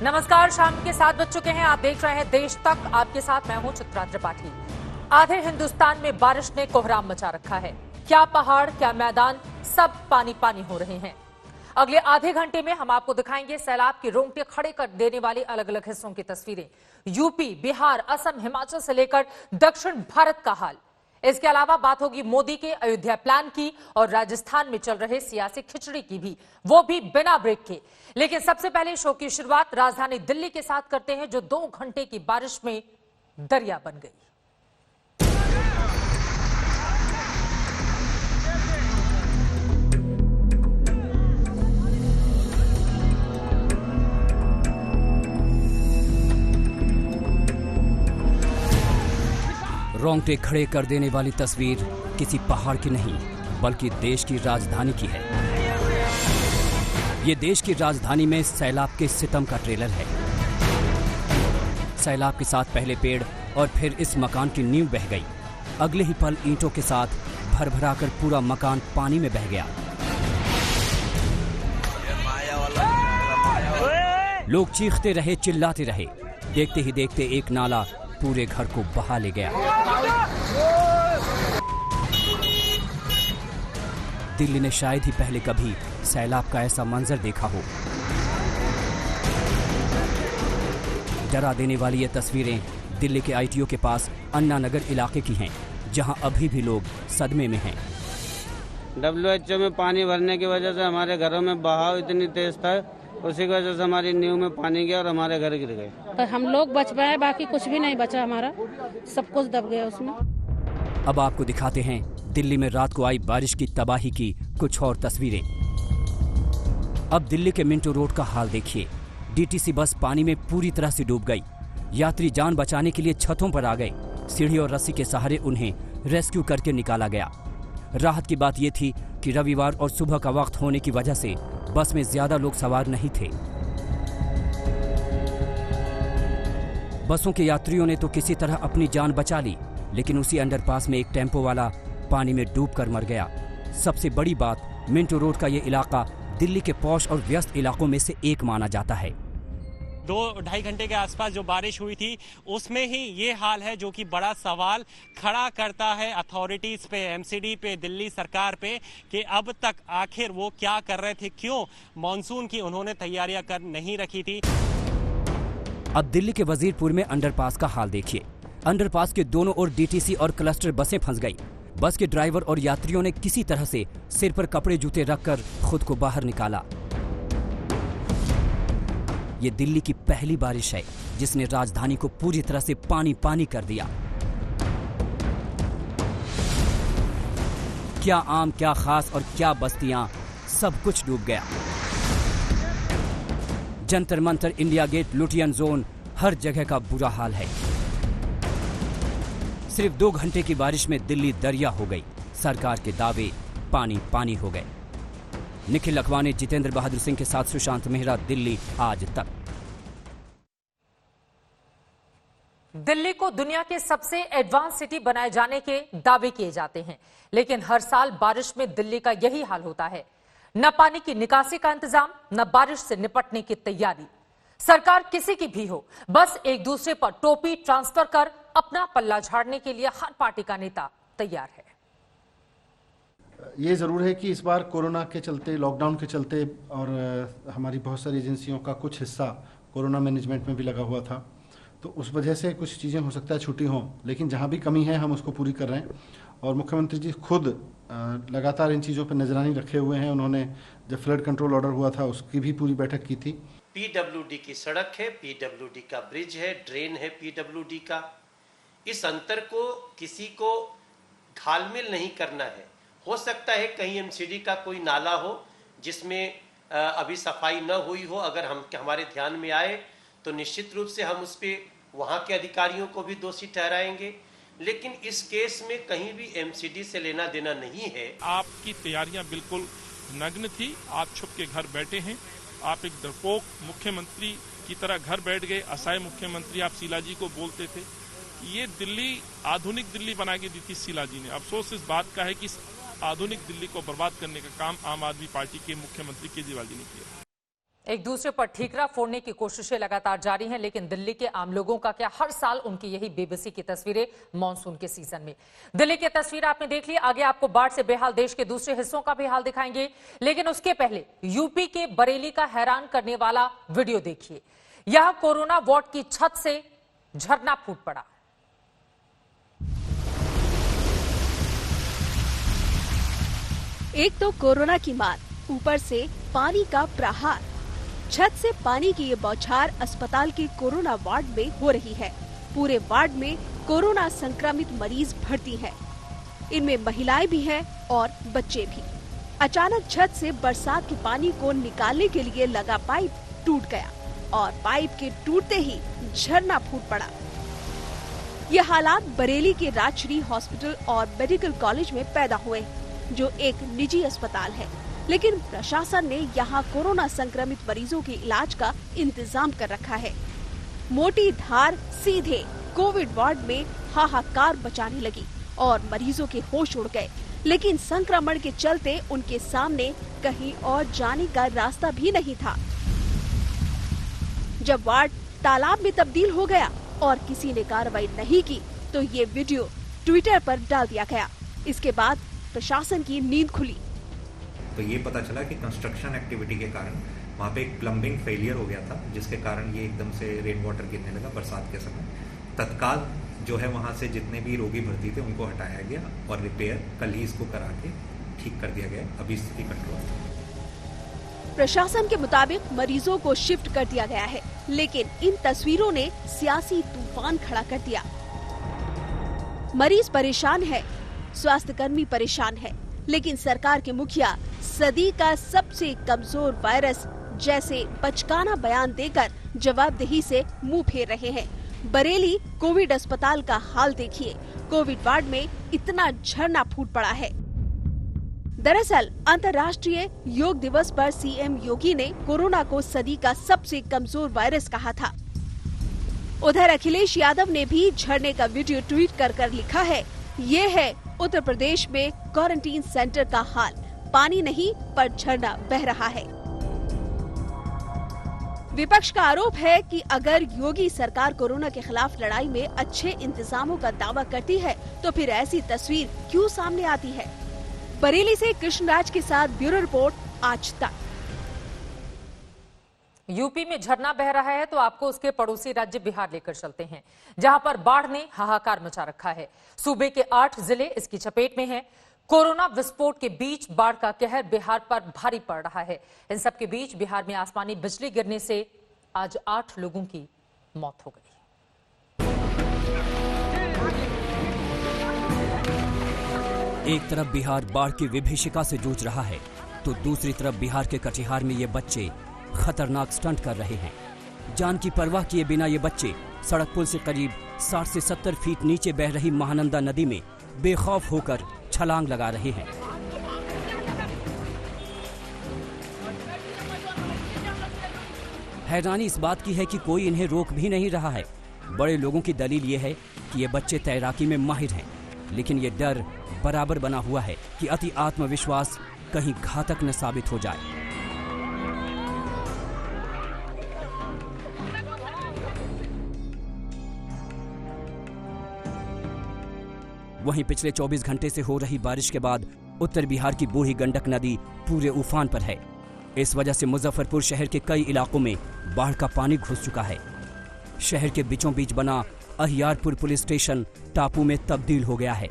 नमस्कार, शाम के 7 बज चुके हैं। आप देख रहे हैं देश तक। आपके साथ मैं हूं चित्रा त्रिपाठी। आधे हिंदुस्तान में बारिश ने कोहराम मचा रखा है। क्या पहाड़, क्या मैदान, सब पानी पानी हो रहे हैं। अगले आधे घंटे में हम आपको दिखाएंगे सैलाब के रोंगटे खड़े कर देने वाली अलग अलग हिस्सों की तस्वीरें। यूपी, बिहार, असम, हिमाचल से लेकर दक्षिण भारत का हाल। इसके अलावा बात होगी मोदी के अयोध्या प्लान की और राजस्थान में चल रहे सियासी खिचड़ी की भी, वो भी बिना ब्रेक के। लेकिन सबसे पहले शो की शुरुआत राजधानी दिल्ली के साथ करते हैं, जो 2 घंटे की बारिश में दरिया बन गई। रोंगटे खड़े कर देने वाली तस्वीर किसी पहाड़ की नहीं, बल्कि देश की राजधानी की है। ये देश की राजधानी में सैलाब के सितम का ट्रेलर है। सैलाब के साथ पहले पेड़ और फिर इस मकान की नींव बह गई। अगले ही पल ईंटों के साथ भरभराकर पूरा मकान पानी में बह गया। लोग चीखते रहे, चिल्लाते रहे। देखते ही देखते एक नाला पूरे घर को बहा ले गया। दिल्ली ने शायद ही पहले कभी सैलाब का ऐसा मंजर देखा हो। डरा देने वाली ये तस्वीरें दिल्ली के आईटीओ के पास अन्ना नगर इलाके की हैं, जहां अभी भी लोग सदमे में हैं। WHO में पानी भरने की वजह से हमारे घरों में बहाव इतनी तेज था, उसी की वजह से हमारी नींव में पानी गया और हमारे घर गिर गए। पर हम लोग बच पाए, बाकी कुछ भी नहीं बचा हमारा, सब कुछ दब गया उसमें। अब आपको दिखाते हैं दिल्ली में रात को आई बारिश की तबाही की कुछ और तस्वीरें। अब दिल्ली के मिंटो रोड का हाल देखिए। डीटीसी बस पानी में पूरी तरह से डूब गई। यात्री जान बचाने के लिए छतों पर आ गए। सीढ़ी और रस्सी के सहारे उन्हें रेस्क्यू करके निकाला गया। राहत की बात यह थी कि रविवार और सुबह का वक्त होने की वजह से बस में ज्यादा लोग सवार नहीं थे। बसों के यात्रियों ने तो किसी तरह अपनी जान बचा ली, लेकिन उसी अंडरपास में एक टेम्पो वाला पानी में डूबकर मर गया। सबसे बड़ी बात, मिंटो रोड का ये इलाका दिल्ली के पॉश और व्यस्त इलाकों में से एक माना जाता है। 2-2.5 घंटे के आसपास जो बारिश हुई थी, उसमें ही ये हाल है, जो कि बड़ा सवाल खड़ा करता है अथॉरिटीज पे, एमसीडी पे, दिल्ली सरकार पे, कि अब तक आखिर वो क्या कर रहे थे, क्यों मॉनसून की उन्होंने तैयारियां कर नहीं रखी थी। अब दिल्ली के वजीरपुर में अंडरपास का हाल देखिए। अंडरपास के दोनों ओर डीटीसी और क्लस्टर बसें फंस गई। बस के ड्राइवर और यात्रियों ने किसी तरह से सिर पर कपड़े जूते रखकर खुद को बाहर निकाला। ये दिल्ली की पहली बारिश है जिसने राजधानी को पूरी तरह से पानी पानी कर दिया। क्या आम, क्या खास और क्या बस्तियां, सब कुछ डूब गया। Jantar Mantar, India Gate, Lutyens zone, हर जगह का बुरा हाल है। सिर्फ 2 घंटे की बारिश में दिल्ली दरिया हो गई। सरकार के दावे पानी पानी हो गए। निखिल लखवानी, जितेंद्र बहादुर सिंह के साथ सुशांत मेहरा, दिल्ली आज तक। दिल्ली को दुनिया के सबसे एडवांस सिटी बनाए जाने के दावे किए जाते हैं, लेकिन हर साल बारिश में दिल्ली का यही हाल होता है। न पानी की निकासी का इंतजाम, न बारिश से निपटने की तैयारी। सरकार किसी की भी हो, बस एक दूसरे पर टोपी ट्रांसफर कर अपना पल्ला झाड़ने के लिए हर पार्टी का नेता तैयार है। ये ज़रूर है कि इस बार कोरोना के चलते, लॉकडाउन के चलते और हमारी बहुत सारी एजेंसियों का कुछ हिस्सा कोरोना मैनेजमेंट में भी लगा हुआ था, तो उस वजह से कुछ चीज़ें हो सकता है छूटी हों, लेकिन जहाँ भी कमी है हम उसको पूरी कर रहे हैं। और मुख्यमंत्री जी खुद लगातार इन चीज़ों पर नजरानी रखे हुए हैं। उन्होंने जब फ्लड कंट्रोल ऑर्डर हुआ था उसकी भी पूरी बैठक की थी। पीडब्ल्यूडी की सड़क है, पीडब्ल्यूडी का ब्रिज है, ड्रेन है पीडब्ल्यूडी का। इस अंतर को किसी को घालमेल नहीं करना है। हो सकता है कहीं एमसीडी का कोई नाला हो जिसमें अभी सफाई न हुई हो, अगर हमारे ध्यान में आए तो निश्चित रूप से हम उस पर वहाँ के अधिकारियों को भी दोषी ठहराएंगे, लेकिन इस केस में कहीं भी एमसीडी से लेना देना नहीं है। आपकी तैयारियां बिल्कुल नग्न थी। आप छुप के घर बैठे हैं। आप एक डरपोक मुख्यमंत्री की तरह घर बैठ गए। असहाय मुख्यमंत्री आप शीला जी को बोलते थे। ये दिल्ली आधुनिक दिल्ली बना के दी थी शीला जी ने। अफसोस इस बात का है कि आधुनिक दिल्ली को बर्बाद करने का काम आम आदमी पार्टी के मुख्यमंत्री केजरीवाल जी ने किया। एक दूसरे पर ठीकरा फोड़ने की कोशिशें लगातार जारी हैं, लेकिन दिल्ली के आम लोगों का क्या? हर साल उनकी यही बेबसी की तस्वीरें मानसून के सीजन में। दिल्ली की तस्वीर आपने देख ली, आगे आपको बाढ़ से बेहाल देश के दूसरे हिस्सों का भी हाल दिखाएंगे, लेकिन उसके पहले यूपी के बरेली का हैरान करने वाला वीडियो देखिए। यह कोरोना वार्ड की छत से झरना फूट पड़ा। एक तो कोरोना की मार, ऊपर से पानी का प्रहार। छत से पानी की ये बौछार अस्पताल के कोरोना वार्ड में हो रही है। पूरे वार्ड में कोरोना संक्रमित मरीज भर्ती हैं। इनमें महिलाएं भी हैं और बच्चे भी। अचानक छत से बरसात के पानी को निकालने के लिए लगा पाइप टूट गया और पाइप के टूटते ही झरना फूट पड़ा। ये हालात बरेली के राजश्री हॉस्पिटल और मेडिकल कॉलेज में पैदा हुए, जो एक निजी अस्पताल है, लेकिन प्रशासन ने यहाँ कोरोना संक्रमित मरीजों के इलाज का इंतजाम कर रखा है। मोटी धार सीधे कोविड वार्ड में हाहाकार मचाने लगी और मरीजों के होश उड़ गए, लेकिन संक्रमण के चलते उनके सामने कहीं और जाने का रास्ता भी नहीं था। जब वार्ड तालाब में तब्दील हो गया और किसी ने कार्रवाई नहीं की, तो ये वीडियो ट्विटर पर डाल दिया गया। इसके बाद प्रशासन की नींद खुली। तो ये पता चला कि कंस्ट्रक्शन एक्टिविटी के कारण वहाँ पे एक प्लम्बिंग फेलियर हो गया था, जिसके कारण ये एकदम से रेन वाटर गिरने लगा बरसात के समय। तत्काल जो है वहाँ से जितने भी रोगी भर्ती थे उनको हटाया गया और रिपेयर कल ही इसको करा के ठीक कर दिया गया। अभी स्थिति कंट्रोल है। प्रशासन के मुताबिक मरीजों को शिफ्ट कर दिया गया है, लेकिन इन तस्वीरों ने सियासी तूफान खड़ा कर दिया। मरीज परेशान है, स्वास्थ्यकर्मी परेशान है, लेकिन सरकार के मुखिया सदी का सबसे कमजोर वायरस जैसे बचकाना बयान देकर जवाबदेही से मुंह फेर रहे हैं। बरेली कोविड अस्पताल का हाल देखिए। कोविड वार्ड में इतना झरना फूट पड़ा है। दरअसल अंतर्राष्ट्रीय योग दिवस पर सीएम योगी ने कोरोना को सदी का सबसे कमजोर वायरस कहा था। उधर अखिलेश यादव ने भी झरने का वीडियो ट्वीट कर लिखा है, ये है उत्तर प्रदेश में क्वारंटीन सेंटर का हाल। पानी नहीं पर झरना बह रहा है। विपक्ष का आरोप है कि अगर योगी सरकार कोरोना के खिलाफ लड़ाई में अच्छे इंतजामों का दावा करती है, तो फिर ऐसी तस्वीर क्यों सामने आती है। बरेली से कृष्णराज के साथ ब्यूरो रिपोर्ट, आज तक। यूपी में झरना बह रहा है तो आपको उसके पड़ोसी राज्य बिहार लेकर चलते हैं, जहां पर बाढ़ ने हाहाकार मचा रखा है। सूबे के 8 जिले इसकी चपेट में हैं। कोरोना विस्फोट के बीच बाढ़ का कहर बिहार पर भारी पड़ रहा है। इन सब के बीच बिहार में आसमानी बिजली गिरने से आज 8 लोगों की मौत हो गई। एक तरफ बिहार बाढ़ की विभीषिका से जूझ रहा है, तो दूसरी तरफ बिहार के कटिहार में ये बच्चे खतरनाक स्टंट कर रहे हैं। जान की परवाह किए बिना ये बच्चे सड़क पुल से करीब 60 से 70 फीट नीचे बह रही महानंदा नदी में बेखौफ होकर छलांग लगा रहे हैं। हैरानी इस बात की है कि कोई इन्हें रोक भी नहीं रहा है। बड़े लोगों की दलील ये है कि ये बच्चे तैराकी में माहिर हैं, लेकिन ये डर बराबर बना हुआ है कि अति आत्मविश्वास कहीं घातक न साबित हो जाए। वहीं पिछले 24 घंटे से हो रही बारिश के बाद उत्तर बिहार की बूढ़ी गंडक नदी पूरे उफान पर है। इस वजह से मुजफ्फरपुर शहर के कई इलाकों में बाढ़ का पानी घुस चुका है। शहर के बीचों बीच बना अहियारपुर पुलिस स्टेशन टापू में तब्दील हो गया है।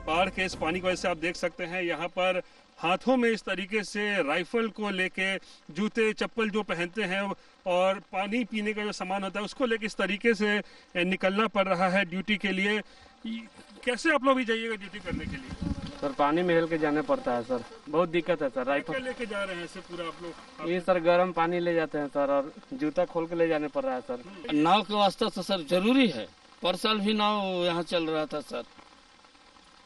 बाढ़ के इस पानी की वजह से आप देख सकते हैं यहाँ पर हाथों में इस तरीके से राइफल को लेके, जूते चप्पल जो पहनते हैं और पानी पीने का जो सामान होता है उसको लेके इस तरीके से निकलना पड़ रहा है ड्यूटी के लिए। कैसे आप लोग भी जाइएगा ड्यूटी करने के लिए? सर पानी में हिल के जाना पड़ता है सर, बहुत दिक्कत है सर। राइफल लेके जा रहे हैं सर पूरा आप लोग? ये सर गर्म पानी ले जाते हैं सर, और जूता खोल के ले जाने पड़ रहा है सर। नाव के वास्ते तो सर जरूरी है। पर साल भी नाव यहाँ चल रहा था सर।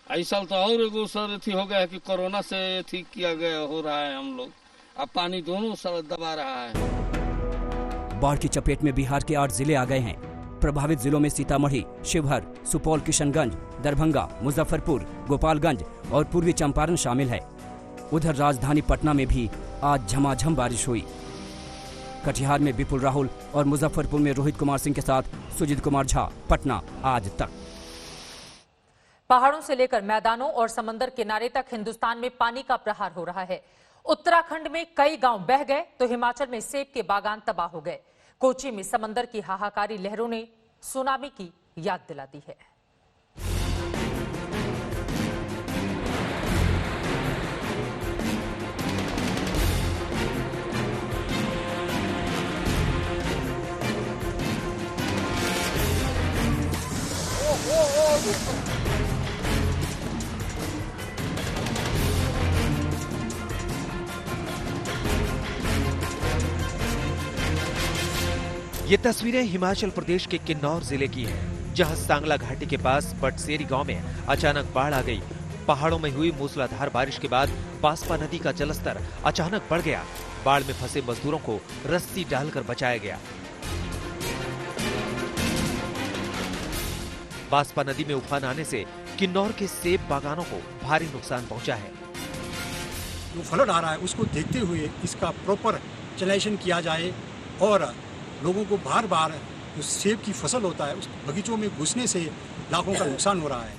इस साल तो और एगो सर अथी हो गया है कि कोरोना से ठीक किया गया हो रहा है हम लोग। अब पानी दोनों सर दबा रहा है। बाढ़ की चपेट में बिहार के 8 जिले आ गए हैं। प्रभावित जिलों में सीतामढ़ी, शिवहर, सुपौल, किशनगंज, दरभंगा, मुजफ्फरपुर, गोपालगंज और पूर्वी चंपारण शामिल है। उधर राजधानी पटना में भी आज झमाझम बारिश हुई। कटिहार में विपुल राहुल और मुजफ्फरपुर में रोहित कुमार सिंह के साथ सुजीत कुमार झा, पटना आज तक। पहाड़ों से लेकर मैदानों और समंदर किनारे तक हिंदुस्तान में पानी का प्रहार हो रहा है। उत्तराखंड में कई गांव बह गए तो हिमाचल में सेब के बागान तबाह हो गए। कोची में समंदर की हाहाकारी लहरों ने सुनामी की याद दिला दी है। ये तस्वीरें हिमाचल प्रदेश के किन्नौर जिले की हैं, जहां सांगला घाटी के पास बटसेरी गांव में अचानक बाढ़ आ गई। पहाड़ों में हुई मूसलाधार बारिश के बाद बांसपा नदी का जलस्तर अचानक बढ़ गया। बाढ़ में फंसे मजदूरों को रस्सी डालकर बचाया गया। बांसपा नदी में उफान आने से किन्नौर के सेब बागानों को भारी नुकसान पहुंचा है। जो फ्लड आ रहा है उसको देखते हुए इसका प्रॉपर चलाइजेशन किया जाए और लोगों को बार बार जो सेब की फसल होता है उस बगीचों में घुसने से लाखों का नुकसान हो रहा है।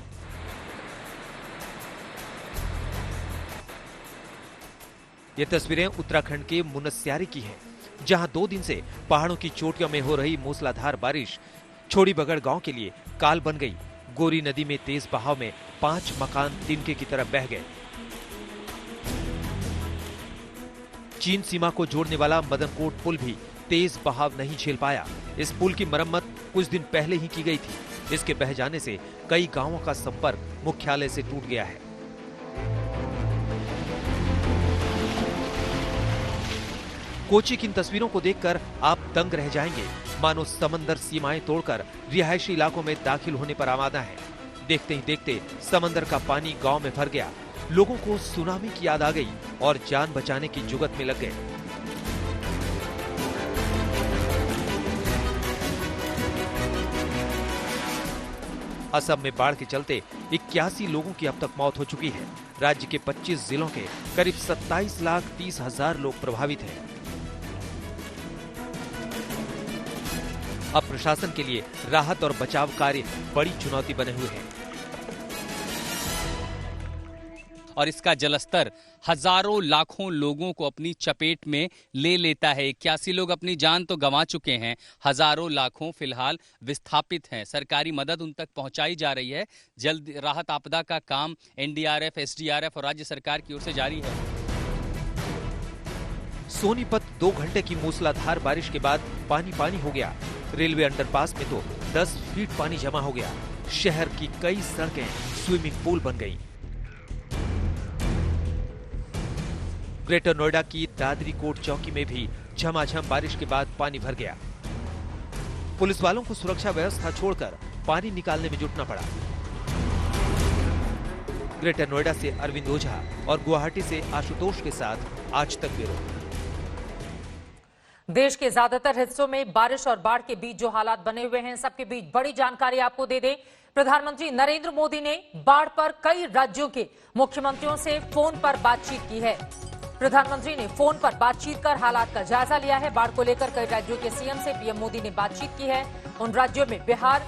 ये तस्वीरें उत्तराखंड के मुनस्यारी की हैं, जहां 2 दिन से पहाड़ों की चोटियों में हो रही मूसलाधार बारिश छोड़ी बगड़ गांव के लिए काल बन गई। गोरी नदी में तेज बहाव में 5 मकान तिनके की तरफ बह गए। चीन सीमा को जोड़ने वाला मदनकोट पुल भी तेज बहाव नहीं झेल पाया। इस पुल की मरम्मत कुछ दिन पहले ही की गई थी। इसके बह जाने से कई गांवों का संपर्क मुख्यालय से टूट गया है। कोची की इन तस्वीरों को देखकर आप दंग रह जाएंगे, मानो समंदर सीमाएं तोड़कर रिहायशी इलाकों में दाखिल होने पर आमादा है। देखते ही देखते समंदर का पानी गांव में भर गया। लोगों को सुनामी की याद आ गई और जान बचाने की जुगत में लग गए। असम में बाढ़ के चलते 81 लोगों की अब तक मौत हो चुकी है। राज्य के 25 जिलों के करीब 27,30,000 लोग प्रभावित हैं। अब प्रशासन के लिए राहत और बचाव कार्य बड़ी चुनौती बने हुए हैं। और इसका जलस्तर हजारों लाखों लोगों को अपनी चपेट में ले लेता है। 81 लोग अपनी जान तो गंवा चुके हैं, हजारों लाखों फिलहाल विस्थापित हैं। सरकारी मदद उन तक पहुंचाई जा रही है। जल्द राहत आपदा का काम एनडीआरएफ, एसडीआरएफ और राज्य सरकार की ओर से जारी है। सोनीपत 2 घंटे की मूसलाधार बारिश के बाद पानी पानी हो गया। रेलवे अंडरपास में तो 10 फीट पानी जमा हो गया। शहर की कई सड़कें स्विमिंग पूल बन गईं। ग्रेटर नोएडा की दादरी कोट चौकी में भी झमाझम बारिश के बाद पानी भर गया। पुलिस वालों को सुरक्षा व्यवस्था छोड़कर पानी निकालने में जुटना पड़ा। ग्रेटर नोएडा से अरविंद ओझा और गुवाहाटी से आशुतोष के साथ आज तक ब्यूरो। देश के ज्यादातर हिस्सों में बारिश और बाढ़ के बीच जो हालात बने हुए हैं, सबके बीच बड़ी जानकारी आपको दे दें। प्रधानमंत्री नरेंद्र मोदी ने बाढ़ पर कई राज्यों के मुख्यमंत्रियों से फोन पर बातचीत की है। प्रधानमंत्री ने फोन पर बातचीत कर हालात का जायजा लिया है। बाढ़ को लेकर कई राज्यों के सीएम से पीएम मोदी ने बातचीत की है। उन राज्यों में बिहार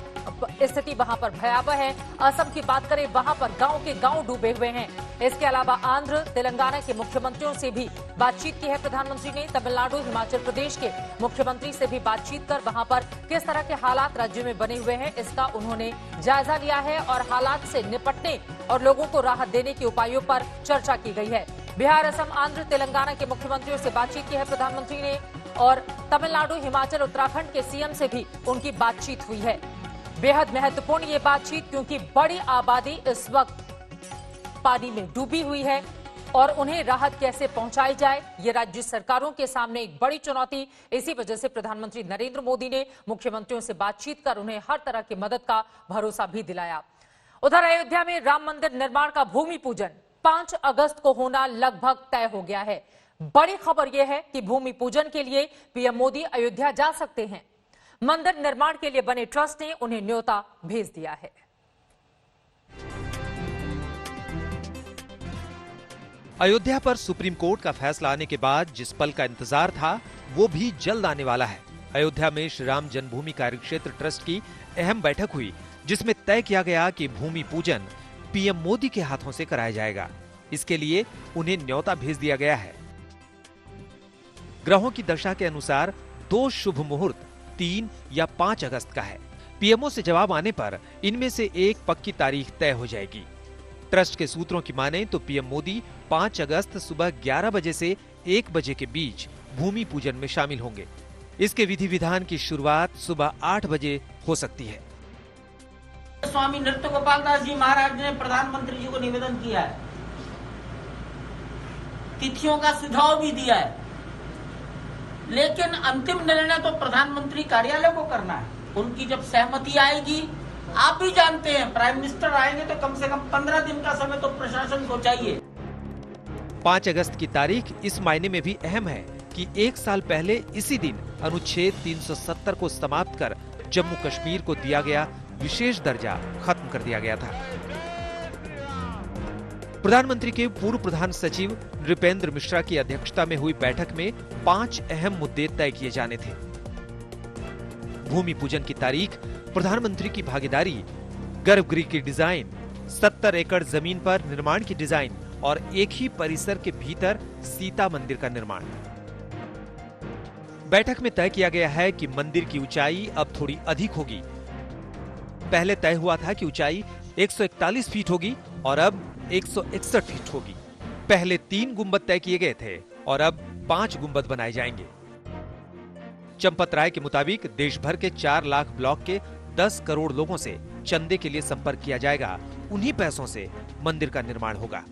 स्थिति वहां पर भयावह है। असम की बात करें, वहां पर गांव के गांव डूबे हुए हैं। इसके अलावा आंध्र, तेलंगाना के मुख्यमंत्रियों से भी बातचीत की है प्रधानमंत्री ने। तमिलनाडु, हिमाचल प्रदेश के मुख्यमंत्री से भी बातचीत कर वहां पर किस तरह के हालात राज्य में बने हुए हैं, इसका उन्होंने जायजा लिया है और हालात से निपटने और लोगों को राहत देने के उपायों पर चर्चा की गई है। बिहार, असम, आंध्र, तेलंगाना के मुख्यमंत्रियों से बातचीत की है प्रधानमंत्री ने और तमिलनाडु, हिमाचल, उत्तराखंड के सीएम से भी उनकी बातचीत हुई है। बेहद महत्वपूर्ण ये बातचीत, क्योंकि बड़ी आबादी इस वक्त पानी में डूबी हुई है और उन्हें राहत कैसे पहुंचाई जाए, ये राज्य सरकारों के सामने एक बड़ी चुनौती। इसी वजह से प्रधानमंत्री नरेंद्र मोदी ने मुख्यमंत्रियों से बातचीत कर उन्हें हर तरह की मदद का भरोसा भी दिलाया। उधर अयोध्या में राम मंदिर निर्माण का भूमि पूजन 5 अगस्त को होना लगभग तय हो गया है। बड़ी खबर यह है कि भूमि पूजन के लिए पीएम मोदी अयोध्या जा सकते हैं। मंदिर निर्माण के लिए बने ट्रस्ट ने उन्हें न्योता भेज दिया है। अयोध्या पर सुप्रीम कोर्ट का फैसला आने के बाद जिस पल का इंतजार था वो भी जल्द आने वाला है। अयोध्या में श्री राम जन्मभूमि कार्यक्षेत्र ट्रस्ट की अहम बैठक हुई, जिसमें तय किया गया कि भूमि पूजन पीएम मोदी के हाथों से कराया जाएगा। इसके लिए उन्हें न्योता भेज दिया गया है। ग्रहों की दशा के अनुसार 2 शुभ मुहूर्त 3 या 5 अगस्त का है। पीएमओ से जवाब आने पर इनमें से एक पक्की तारीख तय हो जाएगी। ट्रस्ट के सूत्रों की माने तो पीएम मोदी 5 अगस्त सुबह 11 बजे से 1 बजे के बीच भूमि पूजन में शामिल होंगे। इसके विधि विधान की शुरुआत सुबह 8 बजे हो सकती है। स्वामी नृत्य गोपाल दास जी महाराज ने प्रधानमंत्री जी को निवेदन किया है, तिथियों का सुझाव भी दिया है, लेकिन अंतिम निर्णय तो प्रधानमंत्री कार्यालय को करना है। उनकी जब सहमति आएगी, आप भी जानते हैं प्राइम मिनिस्टर आएंगे तो कम से कम 15 दिन का समय तो प्रशासन को चाहिए। 5 अगस्त की तारीख इस मायने में भी अहम है कि 1 साल पहले इसी दिन अनुच्छेद 370 को समाप्त कर जम्मू कश्मीर को दिया गया विशेष दर्जा खत्म कर दिया गया था। प्रधानमंत्री के पूर्व प्रधान सचिव नृपेंद्र मिश्रा की अध्यक्षता में हुई बैठक में 5 अहम मुद्दे तय किए जाने थे। भूमि पूजन की तारीख, प्रधानमंत्री की भागीदारी, गर्भगृह की डिजाइन, 70 एकड़ जमीन पर निर्माण की डिजाइन और एक ही परिसर के भीतर सीता मंदिर का निर्माण। बैठक में तय किया गया है कि मंदिर की ऊंचाई अब थोड़ी अधिक होगी। पहले तय हुआ था कि ऊंचाई 141 फीट होगी और अब 161 फीट होगी। पहले 3 गुंबद तय किए गए थे और अब 5 गुंबद बनाए जाएंगे। चंपत राय के मुताबिक देश भर के 4 लाख ब्लॉक के 10 करोड़ लोगों से चंदे के लिए संपर्क किया जाएगा। उन्हीं पैसों से मंदिर का निर्माण होगा।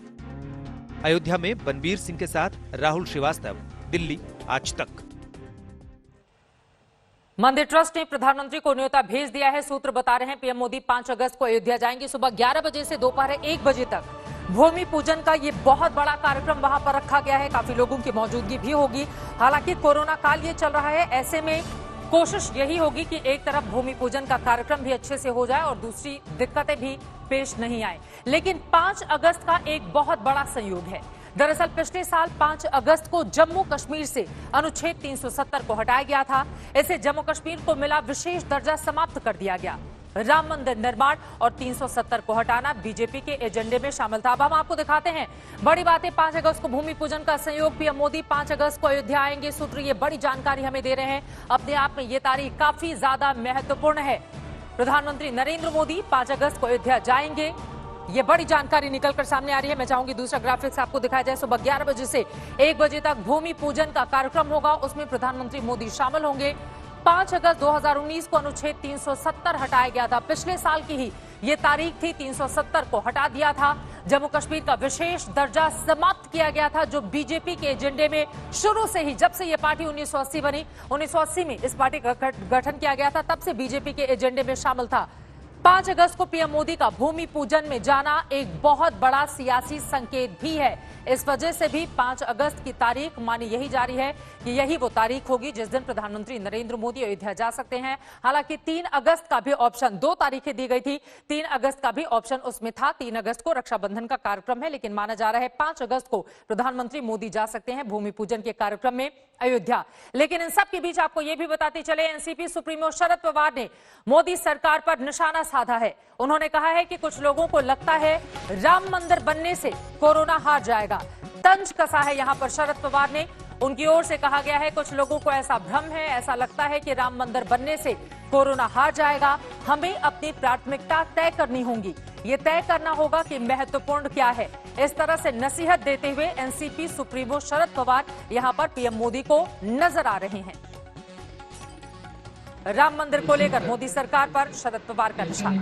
अयोध्या में बनबीर सिंह के साथ राहुल श्रीवास्तव, दिल्ली, आज तक। मंदिर ट्रस्ट ने प्रधानमंत्री को न्योता भेज दिया है। सूत्र बता रहे हैं पीएम मोदी 5 अगस्त को अयोध्या जाएंगे। सुबह 11 बजे से दोपहर 1 बजे तक भूमि पूजन का ये बहुत बड़ा कार्यक्रम वहां पर रखा गया है। काफी लोगों की मौजूदगी भी होगी। हालांकि कोरोना काल ये चल रहा है, ऐसे में कोशिश यही होगी कि एक तरफ भूमि पूजन का कार्यक्रम भी अच्छे से हो जाए और दूसरी दिक्कतें भी पेश नहीं आए। लेकिन 5 अगस्त का एक बहुत बड़ा संयोग है। दरअसल पिछले साल 5 अगस्त को जम्मू कश्मीर से अनुच्छेद 370 को हटाया गया था। इसे जम्मू कश्मीर को मिला विशेष दर्जा समाप्त कर दिया गया। राम मंदिर निर्माण और 370 को हटाना बीजेपी के एजेंडे में शामिल था। अब हम आपको दिखाते हैं बड़ी बातें। 5 अगस्त को भूमि पूजन का संयोग, पीएम मोदी 5 अगस्त को अयोध्या आएंगे। सूत्र ये बड़ी जानकारी हमें दे रहे हैं। अपने आप में ये तारीख काफी ज्यादा महत्वपूर्ण है। प्रधानमंत्री नरेंद्र मोदी 5 अगस्त को अयोध्या जाएंगे, ये बड़ी जानकारी निकलकर सामने आ रही है। मैं चाहूंगी दूसरा ग्राफिक्स आपको दिखाया जाए। सुबह 11 बजे से 1 बजे तक भूमि पूजन का कार्यक्रम होगा, उसमें प्रधानमंत्री मोदी शामिल होंगे। 5 अगस्त 2019 को अनुच्छेद 370 हटाया गया था। पिछले साल की ही ये तारीख थी, 370 को हटा दिया था। जम्मू कश्मीर का विशेष दर्जा समाप्त किया गया था, जो बीजेपी के एजेंडे में शुरू से ही, जब से ये पार्टी 1980 बनी, 1980 में इस पार्टी का गठन किया गया था, तब से बीजेपी के एजेंडे में शामिल था। 5 अगस्त को पीएम मोदी का भूमि पूजन में जाना एक बहुत बड़ा सियासी संकेत भी है। इस वजह से भी 5 अगस्त की तारीख मानी यही जा रही है कि यही वो तारीख होगी जिस दिन प्रधानमंत्री नरेंद्र मोदी अयोध्या जा सकते हैं। हालांकि 3 अगस्त का भी ऑप्शन, 2 तारीखें दी गई थी, 3 अगस्त का भी ऑप्शन उसमें था। 3 अगस्त को रक्षाबंधन का कार्यक्रम है, लेकिन माना जा रहा है 5 अगस्त को प्रधानमंत्री मोदी जा सकते हैं भूमि पूजन के कार्यक्रम में अयोध्या। लेकिन इन सब के बीच आपको यह भी बताते चले, एनसीपी सुप्रीमो शरद पवार ने मोदी सरकार पर निशाना साधा है। उन्होंने कहा है कि कुछ लोगों को लगता है राम मंदिर बनने से कोरोना हार जाएगा। तंज कसा है यहां पर शरद पवार ने। उनकी ओर से कहा गया है कुछ लोगों को ऐसा भ्रम है, ऐसा लगता है कि राम मंदिर बनने से कोरोना हार जाएगा। हमें अपनी प्राथमिकता तय करनी होगी, ये तय करना होगा कि महत्वपूर्ण क्या है। इस तरह से नसीहत देते हुए एनसीपी सुप्रीमो शरद पवार यहां पर पीएम मोदी को नजर आ रहे हैं। राम मंदिर को लेकर मोदी सरकार पर शरद पवार का निशाना।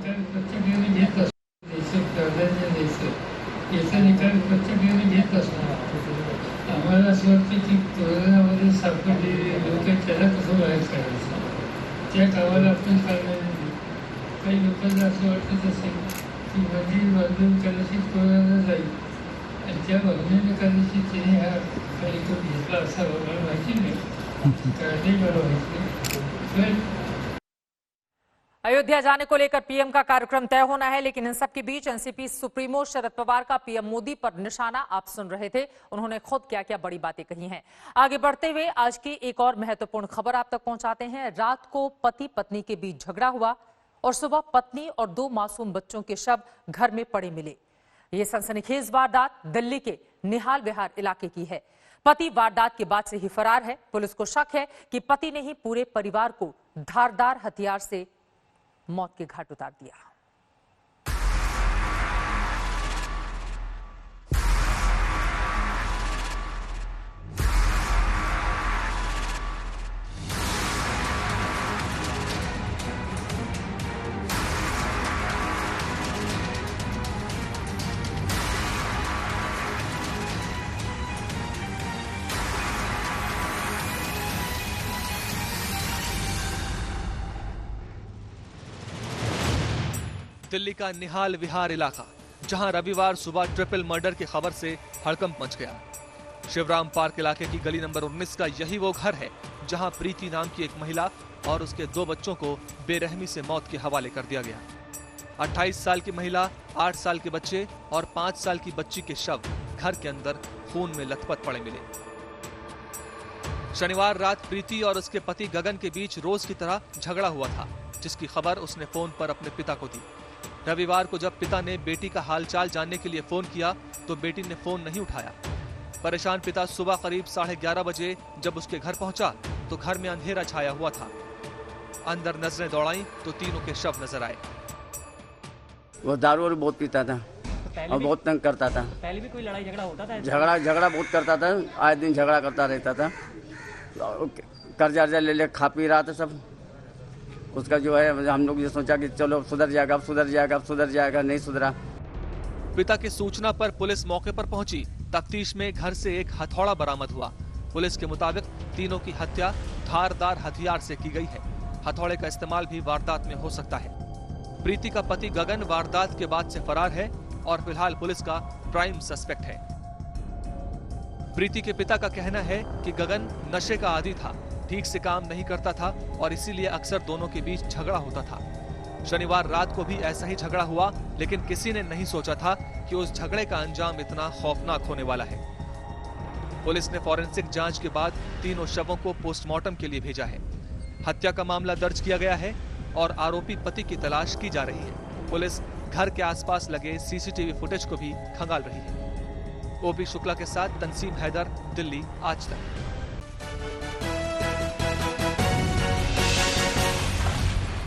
आम्हाला असं वाटतं की कोरोनामध्ये सापडलेले लोक त्याला कसं बाहेर काढायचं, त्या कामाला आपण काढणार नाही. काही लोकांना असं वाटत असेल की मंदिर बांधून कदाचित कोरोना जाईल आणि त्या बांधलेल्या कदाचित तिने हा कार्यक्रम घेतला असावा, मला माहिती नाही, काळजी मला माहिती नाही. अयोध्या जाने को लेकर पीएम का कार्यक्रम तय होना है, लेकिन इन सब के बीच एनसीपी सुप्रीमो शरद पवार का पीएम मोदी पर निशाना आप सुन रहे थे। उन्होंने खुद क्या क्या बड़ी बातें कही हैं। आगे बढ़ते हुए आज की एक और महत्वपूर्ण खबर आप तक पहुंचाते हैं। रात को पति पत्नी के बीच झगड़ा हुआ और सुबह पत्नी और 2 मासूम बच्चों के शव घर में पड़े मिले। ये सनसनीखेज वारदात दिल्ली के निहाल विहार इलाके की है। पति वारदात के बाद से ही फरार है। पुलिस को शक है कि पति ने ही पूरे परिवार को धारदार हथियार से मौत के घाट उतार दिया। दिल्ली का निहाल विहार इलाका, जहां रविवार सुबह ट्रिपल मर्डर की खबर से हड़कंप मच गया। शिवराम पार्क इलाके की गली नंबर 19 का यही वो घर है जहां प्रीति नाम की एक महिला और उसके 2 बच्चों को बेरहमी से मौत के हवाले कर दिया गया। 28 साल की महिला, 8 साल के बच्चे और 5 साल की बच्ची के शव घर के अंदर खून में लथपथ पड़े मिले। शनिवार रात प्रीति और उसके पति गगन के बीच रोज की तरह झगड़ा हुआ था, जिसकी खबर उसने फोन पर अपने पिता को दी। रविवार को जब पिता ने बेटी का हालचाल जानने के लिए फोन किया तो बेटी ने फोन नहीं उठाया। परेशान पिता सुबह करीब 11:30 बजे जब उसके घर पहुंचा तो घर में अंधेरा छाया हुआ था। अंदर नजरें दौड़ाई तो तीनों के शव नजर आए। वो दारू बहुत पीता था और बहुत तंग करता था। पहले भी कोई लड़ाई झगड़ा होता था? झगड़ा बहुत करता था, आए दिन झगड़ा करता रहता था। कर्जा ले खा पी रहा था सब। उसका जो है हम लोग ये सोचा कि चलो सुधर जाएगा, अब सुधर जाएगा, अब सुधर जाएगा, नहीं सुधरा। पिता की सूचना पर पुलिस मौके पर पहुंची। तफ्तीश में घर से एक हथौड़ा बरामद हुआ। पुलिस के मुताबिक तीनों की हत्या धारदार हथियार से की गई है। हथौड़े का इस्तेमाल भी वारदात में हो सकता है। प्रीति का पति गगन वारदात के बाद से फरार है और फिलहाल पुलिस का प्राइम सस्पेक्ट है। प्रीति के पिता का कहना है कि गगन नशे का आदी था, ठीक से काम नहीं करता था और इसीलिए अक्सर दोनों के बीच झगड़ा होता था। शनिवार रात को भी ऐसा ही झगड़ा हुआ, लेकिन किसी ने नहीं सोचा था कि उस झगड़े का अंजाम इतना खौफनाक होने वाला है। पुलिस ने फॉरेंसिक जांच के बाद तीनों शवों को पोस्टमार्टम के लिए भेजा है। हत्या का मामला दर्ज किया गया है और आरोपी पति की तलाश की जा रही है। पुलिस घर के आसपास लगे सीसीटीवी फुटेज को भी खंगाल रही है। ओपी शुक्ला के साथ तंसीम हैदर, दिल्ली आज तक।